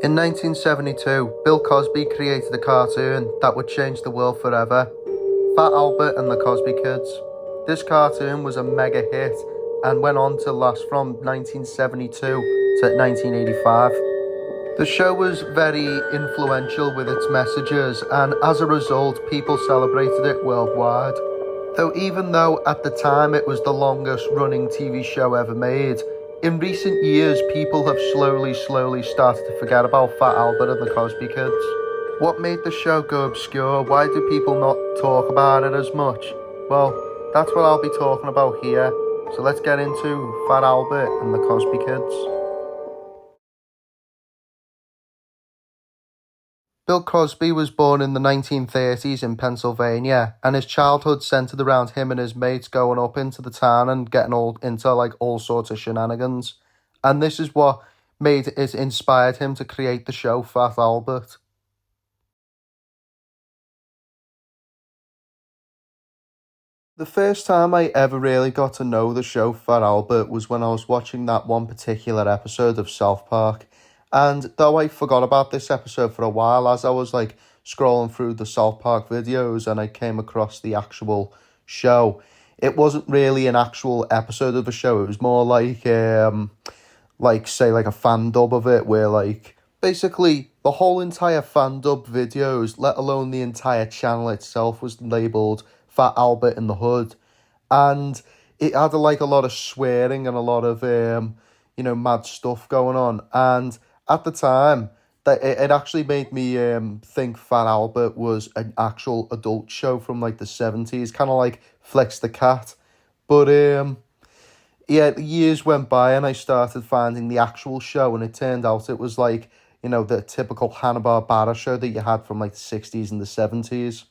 In 1972, Bill Cosby created a cartoon that would change the world forever, Fat Albert and the Cosby Kids. This cartoon was a mega hit and went on to last from 1972 to 1985. The show was very influential with its messages, and as a result, people celebrated it worldwide. Even though at the time it was the longest running TV show ever made, in recent years people have slowly started to forget about Fat Albert and the Cosby Kids. What made the show go obscure? Why do people not talk about it as much? Well, that's what I'll be talking about here. So let's get into Fat Albert and the Cosby Kids. Bill Cosby was born in the 1930s in Pennsylvania, and his childhood centered around him and his mates going up into the town and getting into all sorts of shenanigans. And this is what inspired him to create the show Fat Albert. The first time I ever really got to know the show Fat Albert was when I was watching that one particular episode of South Park. And though I forgot about this episode for a while, as I was scrolling through the South Park videos and I came across the actual show, it wasn't really an actual episode of the show. It was more say a fan dub of it, where basically the whole entire fan dub videos, let alone the entire channel itself, was labeled Fat Albert in the Hood, and it had a lot of swearing and a lot of mad stuff going on. And at the time, that it actually made me think Fat Albert was an actual adult show from the 70s, kind of like Flex the Cat. But yeah, years went by and I started finding the actual show, and it turned out it was the typical Hanna-Barbera show that you had from the 60s and the 70s.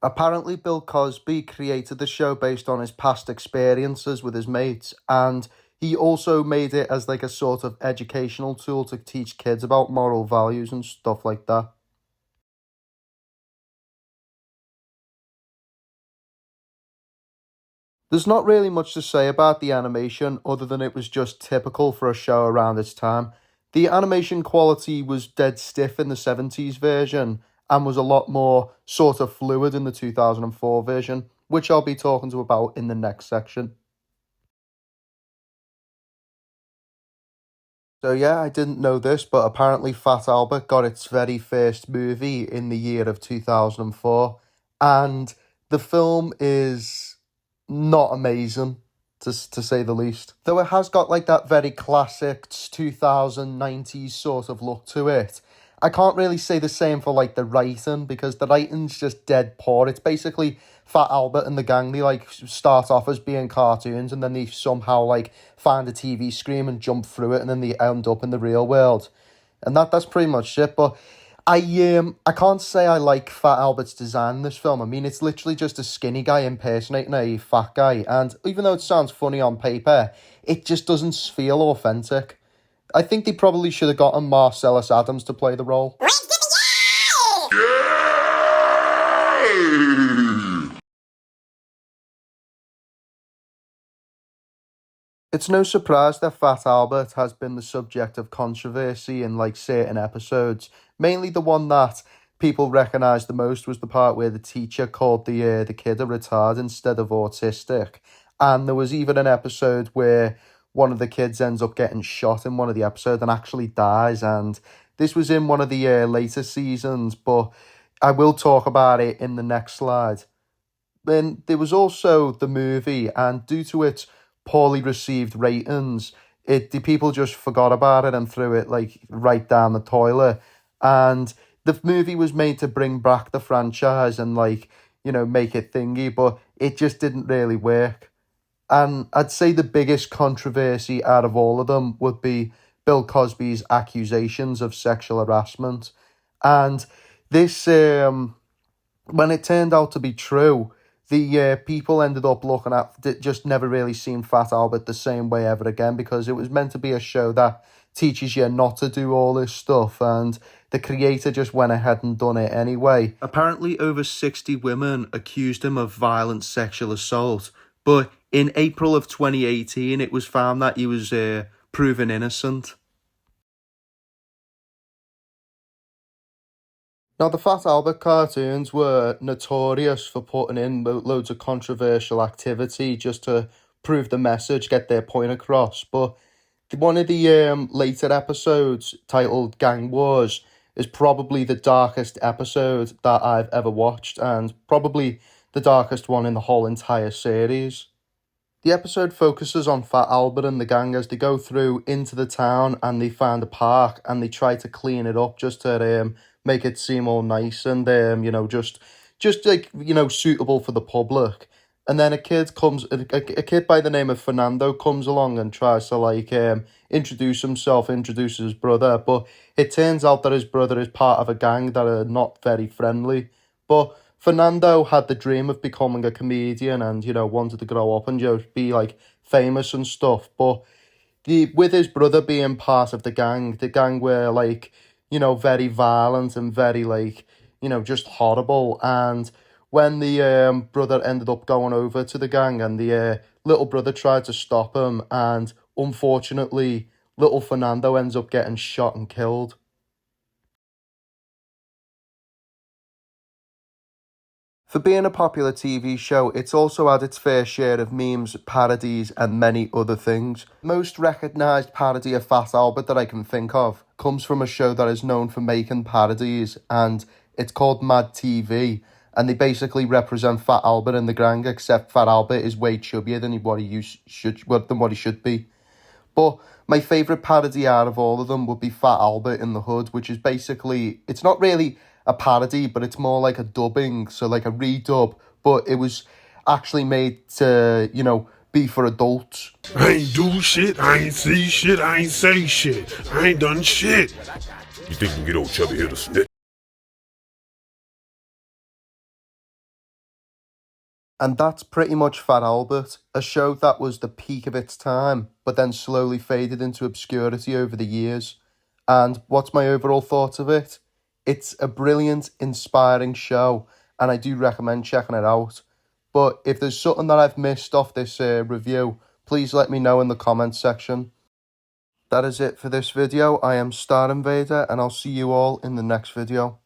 Apparently, Bill Cosby created the show based on his past experiences with his mates, and he also made it as a sort of educational tool to teach kids about moral values and stuff like that. There's not really much to say about the animation other than it was just typical for a show around its time. The animation quality was dead stiff in the 70s version and was a lot more sort of fluid in the 2004 version, which I'll be talking to about in the next section. So yeah, I didn't know this, but apparently Fat Albert got its very first movie in the year of 2004, and the film is not amazing, to say the least. Though it has got that very classic 2090s sort of look to it. I can't really say the same for the writing, because the writing's just dead poor. It's basically Fat Albert and the gang. They start off as being cartoons, and then they somehow find a TV screen and jump through it, and then they end up in the real world. And that's pretty much it. But I can't say I like Fat Albert's design in this film. I mean, it's literally just a skinny guy impersonating a fat guy, and even though it sounds funny on paper, it just doesn't feel authentic. I think they probably should have gotten Marcellus Adams to play the role. It's no surprise that Fat Albert has been the subject of controversy in certain episodes. Mainly the one that people recognise the most was the part where the teacher called the kid a retard instead of autistic. And there was even an episode where one of the kids ends up getting shot in one of the episodes and actually dies. And this was in one of the later seasons, but I will talk about it in the next slide. Then there was also the movie, and due to its poorly received ratings, the people just forgot about it and threw it right down the toilet. And the movie was made to bring back the franchise and make it thingy, but it just didn't really work. And I'd say the biggest controversy out of all of them would be Bill Cosby's accusations of sexual harassment. And this, when it turned out to be true, the people ended up looking at just never really seen Fat Albert the same way ever again, because it was meant to be a show that teaches you not to do all this stuff, and the creator just went ahead and done it anyway. Apparently over 60 women accused him of violent sexual assault, but in April of 2018 it was found that he was proven innocent. Now, the Fat Albert cartoons were notorious for putting in loads of controversial activity just to prove the message, get their point across. But one of the later episodes, titled Gang Wars, is probably the darkest episode that I've ever watched, and probably the darkest one in the whole entire series. The episode focuses on Fat Albert and the gang as they go through into the town and they find a park and they try to clean it up just to make it seem all nice and just like suitable for the public. And then a kid by the name of Fernando comes along and tries to introduce himself, introduce his brother, but it turns out that his brother is part of a gang that are not very friendly. But Fernando had the dream of becoming a comedian and, wanted to grow up and be famous and stuff. But with his brother being part of the gang were very violent and very just horrible. And when the brother ended up going over to the gang and the little brother tried to stop him, and unfortunately, little Fernando ends up getting shot and killed. For being a popular TV show, it's also had its fair share of memes, parodies, and many other things. Most recognised parody of Fat Albert that I can think of comes from a show that is known for making parodies, and it's called Mad TV. And they basically represent Fat Albert and the gang, except Fat Albert is way chubbier than what he should be. But my favourite parody out of all of them would be Fat Albert in the Hood, which is basically, it's not really a parody, but it's more like a dubbing, so like a redub, but it was actually made to, be for adults. I ain't do shit, I ain't see shit, I ain't say shit, I ain't done shit. You think you can get old chubby here to snitch? And that's pretty much Fat Albert, a show that was the peak of its time, but then slowly faded into obscurity over the years. And what's my overall thoughts of it? It's a brilliant, inspiring show, and I do recommend checking it out. But if there's something that I've missed off this review, please let me know in the comments section. That is it for this video. I am Star Invader, and I'll see you all in the next video.